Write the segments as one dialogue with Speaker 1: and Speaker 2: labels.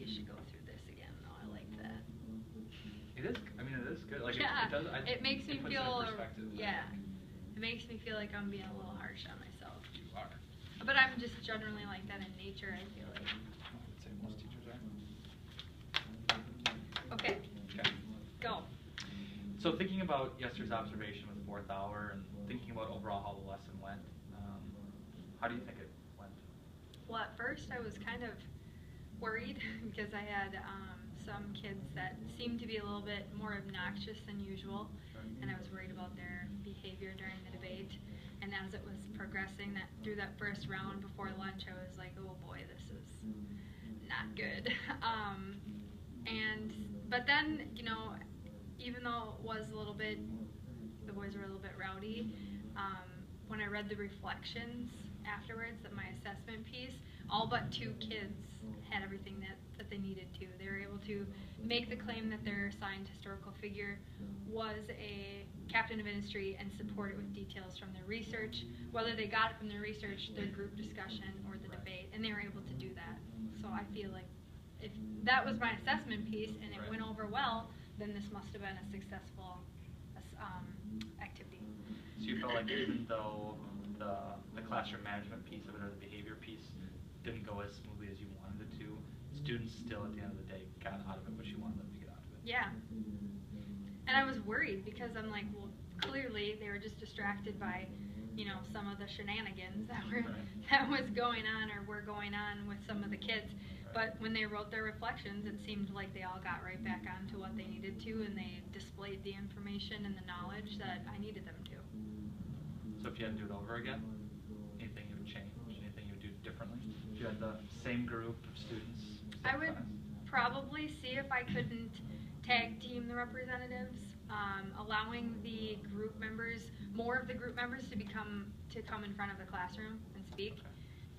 Speaker 1: you should go through this again. No, I like that.
Speaker 2: It is. I mean, it is good. Like
Speaker 1: Yeah,
Speaker 2: it does.
Speaker 1: it makes me
Speaker 2: puts
Speaker 1: feel.
Speaker 2: it in perspective.
Speaker 1: Yeah, it makes me feel like I'm being a little harsh on myself.
Speaker 2: You are.
Speaker 1: But I'm just generally like that in nature. I feel like.
Speaker 2: I would say most teachers are.
Speaker 1: Okay.
Speaker 2: Okay.
Speaker 1: Go.
Speaker 2: So thinking about yesterday's observation with the fourth hour and thinking about overall how the lesson went, how do you think it went?
Speaker 1: Well, at first I was kind of worried because I had some kids that seemed to be a little bit more obnoxious than usual, and I was worried about their behavior during the debate. And as it was progressing through that first round before lunch, I was like, oh boy, this is not good. But then, you know, even though it was a little bit, the boys were a little bit rowdy, when I read the reflections afterwards, that my assessment piece, all but 2 kids had everything that they needed to. They were able to make the claim that their assigned historical figure was a captain of industry and support it with details from their research, whether they got it from their research, their group discussion, or the debate, and they were able to do that. So I feel like if that was my assessment piece and it went over well, then this must have been a successful activity.
Speaker 2: So you felt like even though the classroom management piece of it or the behavior piece didn't go as smoothly as you wanted it to, students still at the end of the day got out of it what you wanted them to get out of it?
Speaker 1: Yeah. And I was worried because I'm like, well, clearly they were just distracted by, you know, some of the shenanigans that was going on or were going on with some of the kids. But when they wrote their reflections, it seemed like they all got right back onto what they needed to, and they displayed the information and the knowledge that I needed them to.
Speaker 2: So if you had to do it over again, anything you would change? Anything you would do differently? If you had the same group of students?
Speaker 1: I would probably see if I couldn't tag team the representatives, allowing the group members, more of the group members to come in front of the classroom and speak,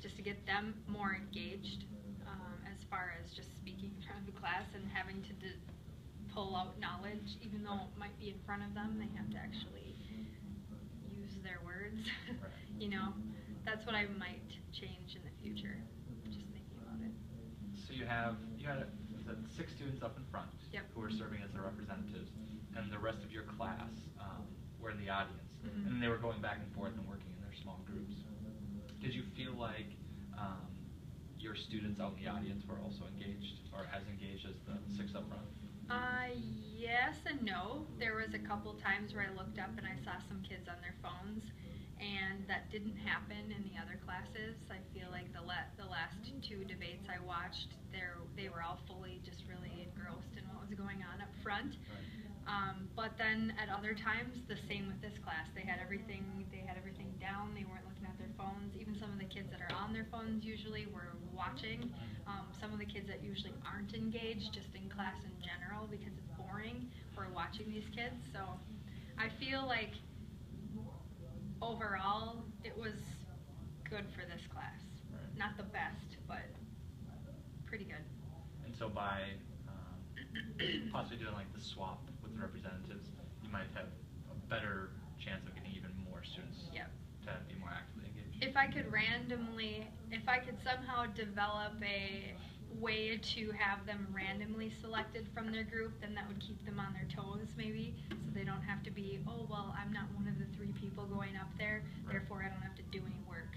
Speaker 1: just to get them more engaged. As far as just speaking in front of the class and having to pull out knowledge, even though it might be in front of them, they have to actually use their words. You know, that's what I might change in the future, just thinking about it.
Speaker 2: So you had 6 students up in front who were serving as the representatives, and the rest of your class were in the audience, and they were going back and forth and working in their small groups. Did you feel like your students out in the audience were also engaged, or as engaged as the 6 up front?
Speaker 1: Yes and no. There was a couple times where I looked up and I saw some kids on their phones, and that didn't happen in the other classes. I feel like the last 2 debates I watched, they were all fully just really engrossed in what was going on up front. But then at other times, the same with this class. They had everything down. They weren't looking at their phones. Even some of the kids that are on their phones usually were watching. Some of the kids that usually aren't engaged, just in class in general because it's boring, were watching these kids. So I feel like overall it was good for this class. Not the best, but pretty good.
Speaker 2: And so by possibly doing like the swap with the representatives, you might have a better chance of getting even more students to be more actively engaged.
Speaker 1: If I could somehow develop a way to have them randomly selected from their group, then that would keep them on their toes maybe, so they don't have to be, oh, well, I'm not one of the 3 people going up there, therefore I don't have to do any work.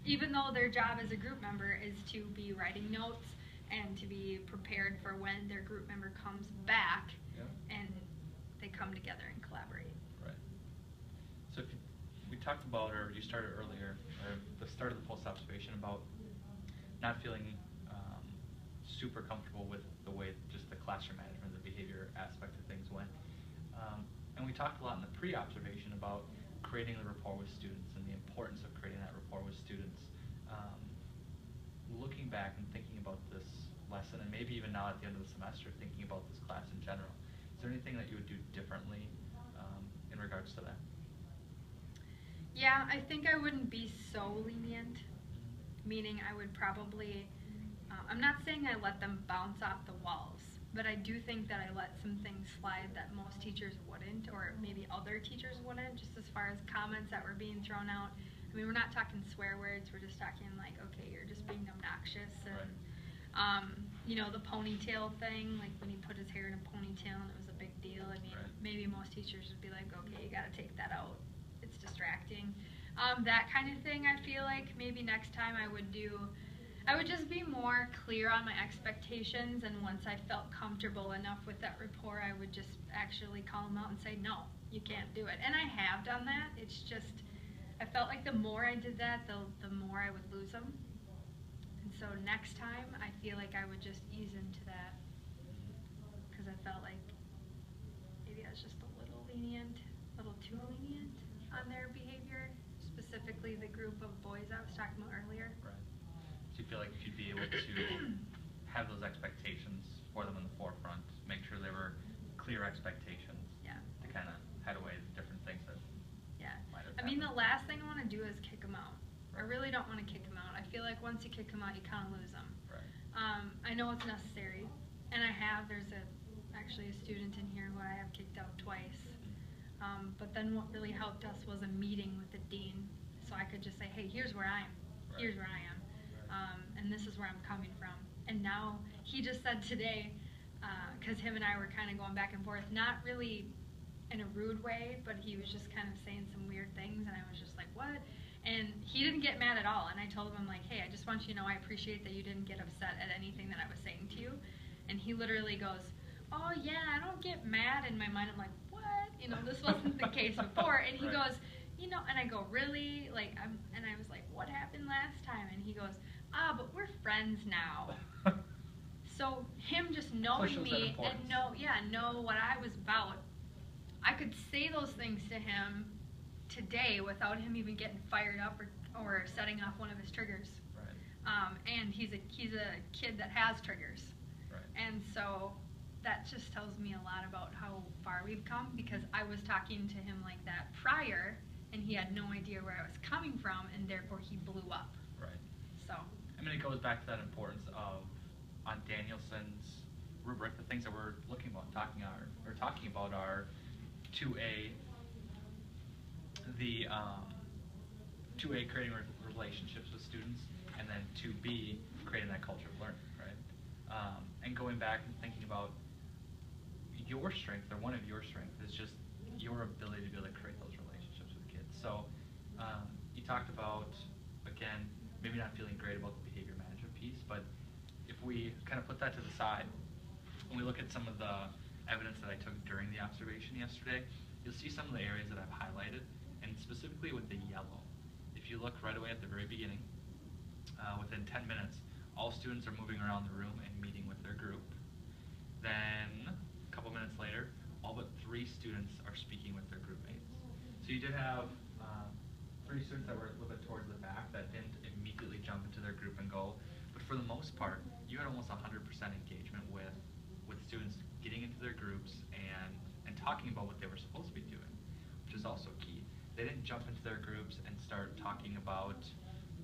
Speaker 1: Even though their job as a group member is to be writing notes and to be prepared for when their group member comes back and they come together and collaborate.
Speaker 2: Right. So if we talked about, or you started earlier, or the start of the post-observation, about not feeling super comfortable with the way just the classroom management, the behavior aspect of things went. And we talked a lot in the pre-observation about creating the rapport with students and the importance of creating that rapport with students. Looking back and thinking about this lesson, and maybe even now at the end of the semester, thinking about this class in general, is there anything that you would do differently in regards to that?
Speaker 1: Yeah, I think I wouldn't be so lenient, meaning I would probably, I'm not saying I let them bounce off the walls, but I do think that I let some things slide that most teachers wouldn't, or maybe other teachers wouldn't, just as far as comments that were being thrown out. I mean, we're not talking swear words, we're just talking like, okay, you're just being obnoxious. And the ponytail thing, like when he put his hair in a ponytail and it was a big deal. I mean,
Speaker 2: Right.
Speaker 1: maybe most teachers would be like, okay, you got to take that out. It's distracting. That kind of thing, I feel like maybe next time I would do. I would just be more clear on my expectations, and once I felt comfortable enough with that rapport, I would just actually call him out and say, no, you can't do it. And I have done that. It's just, I felt like the more I did that, the more I would lose him. And so next time, I feel like I would just ease into that, because I felt like maybe I was just a little lenient, a little too lenient on their behavior, specifically the group of boys I was talking about earlier.
Speaker 2: Right. Do you feel like you'd be able to have those expectations for them in the forefront, make sure they were clear expectations
Speaker 1: Yeah.
Speaker 2: to kind of head away the different things that
Speaker 1: Yeah.
Speaker 2: might have
Speaker 1: I mean, the
Speaker 2: happened?
Speaker 1: last thing I want to do is kick him out. I
Speaker 2: Right.
Speaker 1: really don't want to kick him out. I feel like once you kick him out, you kind of lose him.
Speaker 2: Right.
Speaker 1: I know it's necessary, and I have. There's actually a student in here who I have kicked out twice. But then what really helped us was a meeting with the dean, so I could just say, hey, here's where I am.
Speaker 2: Right.
Speaker 1: Here's where I am. And this is where I'm coming from. And now he just said today, because him and I were kind of going back and forth, not really in a rude way, but he was just kind of saying some weird things, and I was just like, what? And he didn't get mad at all. And I told him, I'm like, hey, I just want you to know I appreciate that you didn't get upset at anything that I was saying to you. And he literally goes, oh, yeah, I don't get mad. In my mind, I'm like, what? This wasn't the case before. And he
Speaker 2: Right.
Speaker 1: goes, and I go, really? And I was like, what happened last time? And he goes, but we're friends now. So him just knowing
Speaker 2: shows that
Speaker 1: me
Speaker 2: importance.
Speaker 1: and know what I was about, I could say those things to him today without him even getting fired up or setting off one of his triggers.
Speaker 2: Right.
Speaker 1: And he's a kid that has triggers.
Speaker 2: Right.
Speaker 1: And so that just tells me a lot about how far we've come, because I was talking to him like that prior, and he had no idea where I was coming from, and therefore he blew up.
Speaker 2: Right.
Speaker 1: So.
Speaker 2: I mean, it goes back to that importance of, on Danielson's rubric, the things that we're talking about are 2A, the 2A, creating relationships with students, and then 2B, creating that culture of learning, right? And going back and thinking about your strength, or one of your strengths, is just your ability to be able to create those relationships with kids. So you talked about, again, maybe not feeling great about the behavior management piece, but if we kind of put that to the side and we look at some of the evidence that I took during the observation yesterday, you'll see some of the areas that I've highlighted, and specifically with the yellow. If you look right away at the very beginning, within 10 minutes, all students are moving around the room and meeting with their group. Then, a couple minutes later, all but 3 students are speaking with their group mates. So you did have 3 students that were a little bit towards the back that didn't immediately jump into their group and go, but for the most part, you had almost 100% engagement with students getting into their groups and talking about what they were supposed to be doing, which is also key. They didn't jump into their groups and start talking about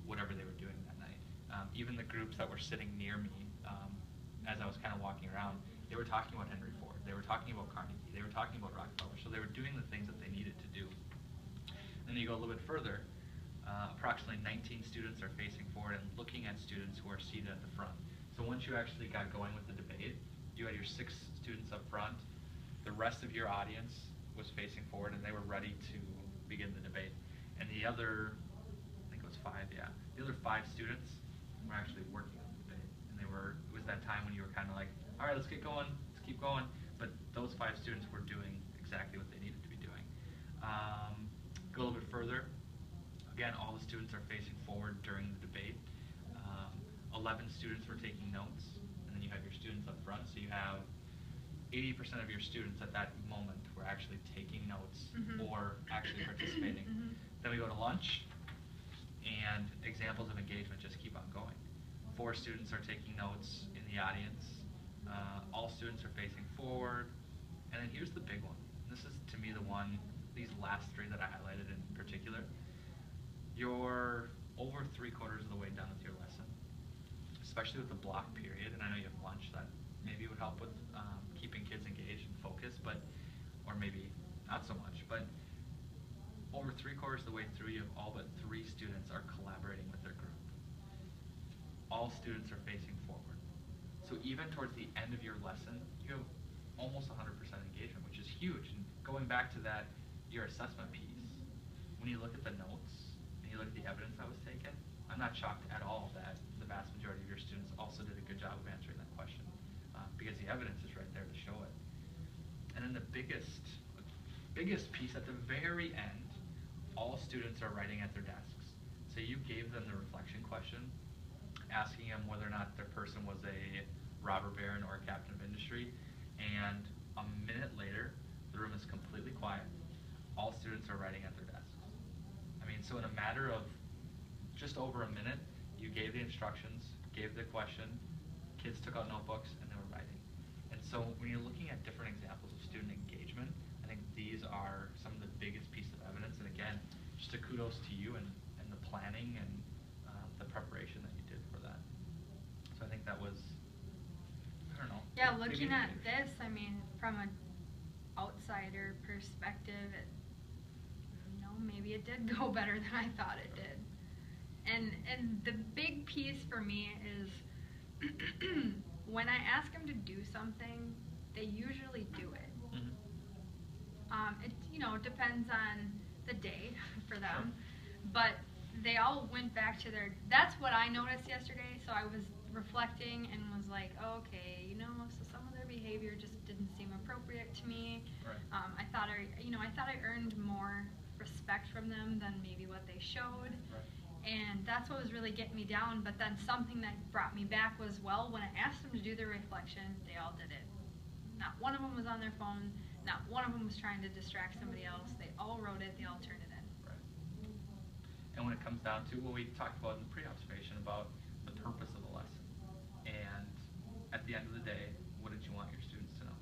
Speaker 2: whatever they were doing that night. Even the groups that were sitting near me, as I was kind of walking around, they were talking about Henry Ford, they were talking about Carnegie, they were talking about Rockefeller, so they were doing the things that they needed to do. Then you go a little bit further, approximately 19 students are facing forward and looking at students who are seated at the front. So once you actually got going with the debate, you had your 6 students up front, the rest of your audience was facing forward, and they were ready to begin the debate. And the other, I think it was 5, yeah, the other 5 students were actually working on the debate. And it was that time when you were kind of like, all right, let's get going, let's keep going. But those 5 students were doing exactly what they needed to be doing. Go a little bit further. Again, all the students are facing forward during the debate. 11 students were taking notes, and then you have your students up front. So you have 80% of your students at that moment were actually taking notes or actually participating. Then we go to lunch, and examples of engagement just keep on going. 4 students are taking notes in the audience. All students are facing forward. And then here's the big one. This is, to me, the one, these last 3 that I highlighted in particular. You're over 3/4 of the way done with your lesson, especially with the block period. And I know you have lunch that maybe would help with keeping kids engaged and focused, or maybe not so much. But over 3/4 of the way through, you have all but 3 students are collaborating with their group. All students are facing forward. So even towards the end of your lesson, you have almost 100% engagement, which is huge. And going back to that, your assessment piece, when you look at the notes and you look at the evidence that was taken, I'm not shocked at all that the vast majority of your students also did a good job of answering that question, because the evidence is right there to show it. And then the biggest piece at the very end, all students are writing at their desks. So you gave them the reflection question, asking them whether or not their person was a robber baron or a captain of industry, and a minute later, the room is completely quiet. All students are writing at their desks. I mean, so in a matter of just over a minute, you gave the instructions, gave the question, kids took out notebooks, and they were writing. And so when you're looking at different examples of student engagement, I think these are some of the biggest pieces of evidence. And again, just a kudos to you and the planning and the preparation that you did for that. So I think that was, I don't know.
Speaker 1: Yeah, looking at this, I mean, from an outsider perspective, maybe it did go better than I thought it did. And the big piece for me is when I ask them to do something, they usually do it. Mm-hmm. It depends on the day for them, but they all went back to that's what I noticed yesterday. So I was reflecting and was like, okay, so some of their behavior just didn't seem appropriate to me.
Speaker 2: Right.
Speaker 1: I thought I earned more respect from them than maybe what they showed.
Speaker 2: Right.
Speaker 1: And that's what was really getting me down. But then something that brought me back was, well, when I asked them to do their reflection, they all did it. Not one of them was on their phone. Not one of them was trying to distract somebody else. They all wrote it. They all turned it in.
Speaker 2: Right. And when it comes down to what we talked about in the pre-observation about the purpose of the lesson, and at the end of the day, what did you want your students to know?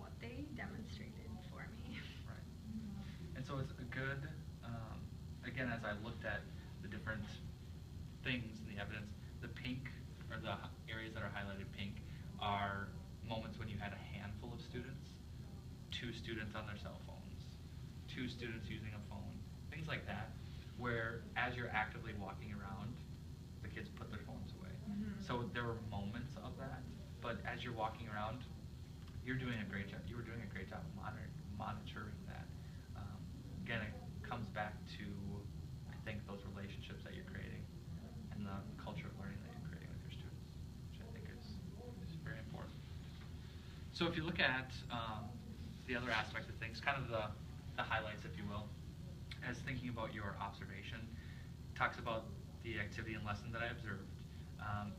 Speaker 1: What they demonstrated for me.
Speaker 2: Right. And so it's a good, again, as I looked at the different things in the evidence, the pink, or the areas that are highlighted pink, are moments when you had a handful of students, 2 students on their cell phones, 2 students using a phone, things like that, where as you're actively walking around, the kids put their phones away. Mm-hmm. So there were moments of that, but as you're walking around, you're doing a great job. You were doing a great job of monitoring that. Again, it comes back to, I think, those relationships that you're creating and the culture of learning that you're creating with your students, which I think is very important. So if you look at the other aspects of things, kind of the highlights, if you will, as thinking about your observation, talks about the activity and lesson that I observed,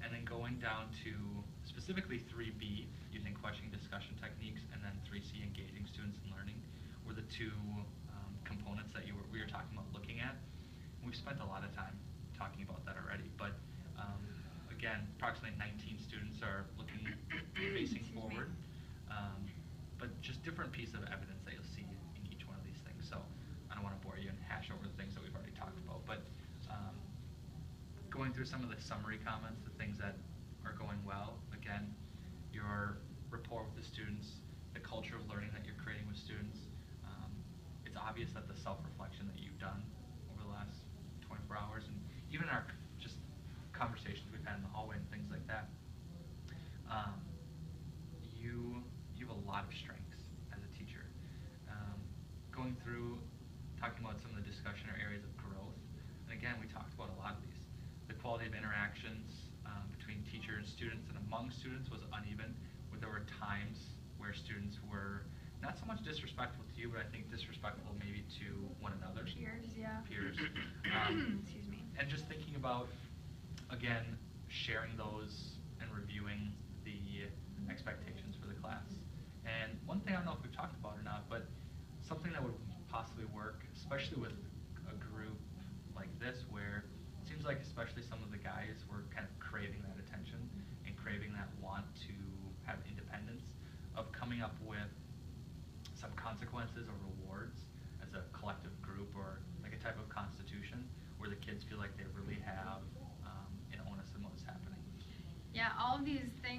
Speaker 2: and then going down to specifically 3B, using questioning discussion techniques, and then 3C, engaging students in learning, were the 2 components that we were talking about looking at. We've spent a lot of time talking about that already, but again, approximately 19 students are looking, facing forward, but just different pieces of evidence that you'll see in each one of these things. So I don't want to bore you and hash over the things that we've already talked about, but going through some of the summary comments, the things that are going well, again, your rapport with the students, the culture of learning that you're creating with students. It's obvious that the self-reflection that you've done over the last 24 hours, and even our just conversations we've had in the hallway and things like that, you have a lot of strengths as a teacher. Going through, talking about some of the discussion or areas of growth, and again, we talked about a lot of these. The quality of interactions between teacher and students and among students was uneven, where there were times where students were not so much disrespectful to you, but I think disrespectful maybe to one another.
Speaker 1: Peers, yeah.
Speaker 2: Peers.
Speaker 1: Excuse me.
Speaker 2: And just thinking about, again, sharing those and reviewing the expectations for the class. And one thing, I don't know if we've talked about or not, but something that would possibly work, especially with a group like this, where it seems like especially some of the guys were kind of craving that attention and craving that want to have independence, of coming up with some consequences or rewards as a collective group, or like a type of constitution where the kids feel like they really have an onus in what's happening.
Speaker 1: Yeah, all of these things